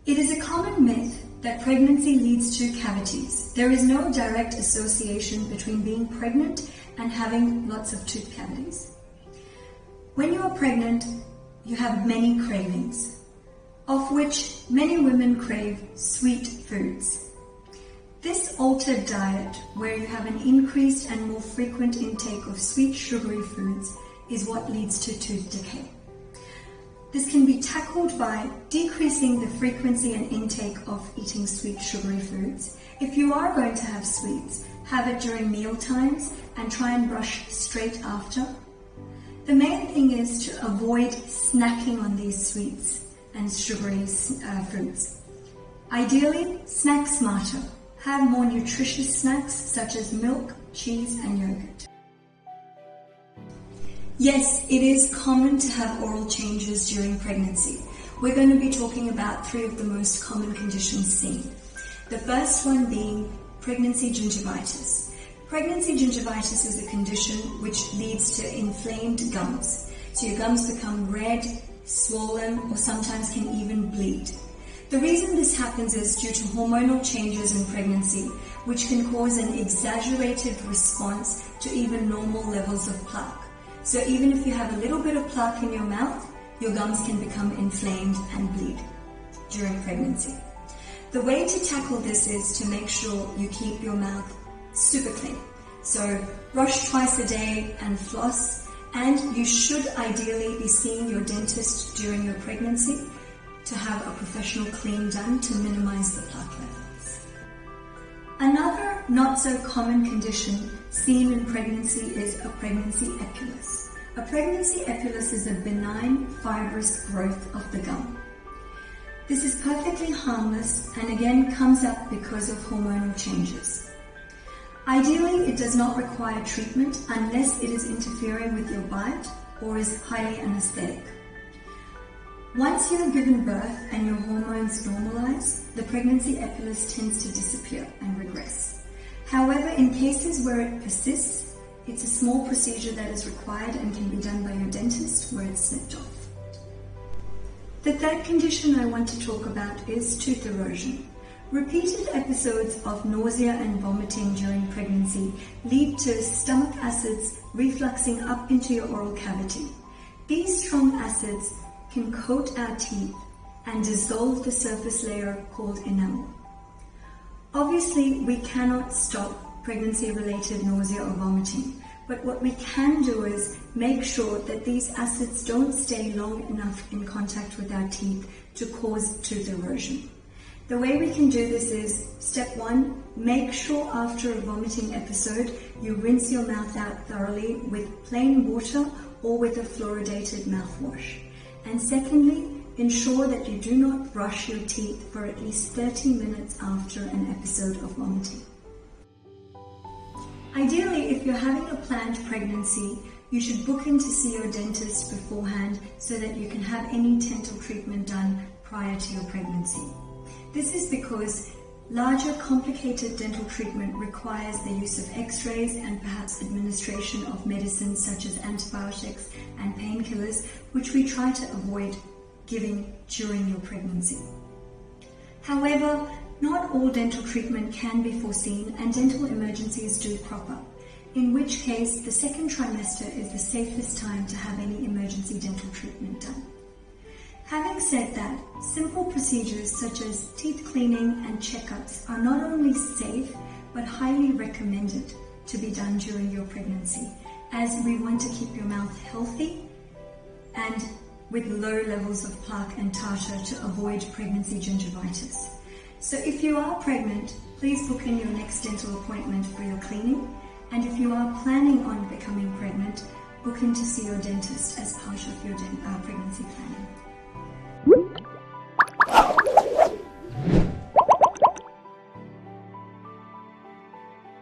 It is a common myth that pregnancy leads to cavities. There is no direct association between being pregnant and having lots of tooth cavities. When you are pregnant, you have many cravings, of which many women crave sweet foods. This altered diet, where you have an increased and more frequent intake of sweet sugary foods, is what leads to tooth decay. This can be tackled by decreasing the frequency and intake of eating sweet sugary foods. If you are going to have sweets, have it during meal times and try and brush straight after. The main thing is to avoid snacking on these sweets and sugary foods. Ideally, snack smarter. Have more nutritious snacks such as milk, cheese and yogurt. Yes, it is common to have oral changes during pregnancy. We're going to be talking about 3 of the most common conditions seen. The first one being pregnancy gingivitis. Pregnancy gingivitis is a condition which leads to inflamed gums. So your gums become red, swollen, or sometimes can even bleed. The reason this happens is due to hormonal changes in pregnancy, which can cause an exaggerated response to even normal levels of plaque. So even if you have a little bit of plaque in your mouth, your gums can become inflamed and bleed during pregnancy. The way to tackle this is to make sure you keep your mouth super clean. So brush twice a day and floss, and you should ideally be seeing your dentist during your pregnancy to have a professional clean done to minimize the plaque levels. Another not so common condition seen in pregnancy is a pregnancy epulis. A pregnancy epulis is a benign fibrous growth of the gum. This is perfectly harmless and again comes up because of hormonal changes. Ideally, it does not require treatment unless it is interfering with your bite or is highly anesthetic. Once you have given birth and your hormones normalize, the pregnancy epulis tends to disappear and regress. However, in cases where it persists, it's a small procedure that is required and can be done by your dentist where it's snipped off. The third condition I want to talk about is tooth erosion. Repeated episodes of nausea and vomiting during pregnancy lead to stomach acids refluxing up into your oral cavity. These strong acids can coat our teeth and dissolve the surface layer called enamel. Obviously, we cannot stop pregnancy-related nausea or vomiting, but what we can do is make sure that these acids don't stay long enough in contact with our teeth to cause tooth erosion. The way we can do this is, step 1, make sure after a vomiting episode you rinse your mouth out thoroughly with plain water or with a fluoridated mouthwash. And secondly, ensure that you do not brush your teeth for at least 30 minutes after an episode of vomiting. Ideally, if you're having a planned pregnancy, you should book in to see your dentist beforehand so that you can have any dental treatment done prior to your pregnancy. This is because larger, complicated dental treatment requires the use of x-rays and perhaps administration of medicines such as antibiotics and painkillers, which we try to avoid giving during your pregnancy. However, not all dental treatment can be foreseen and dental emergencies do crop up, in which case the second trimester is the safest time to have any emergency dental treatment done. Having said that, simple procedures such as teeth cleaning and checkups are not only safe but highly recommended to be done during your pregnancy, as we want to keep your mouth healthy and with low levels of plaque and tartar to avoid pregnancy gingivitis. So if you are pregnant, please book in your next dental appointment for your cleaning, and if you are planning on becoming pregnant, book in to see your dentist as part of your pregnancy.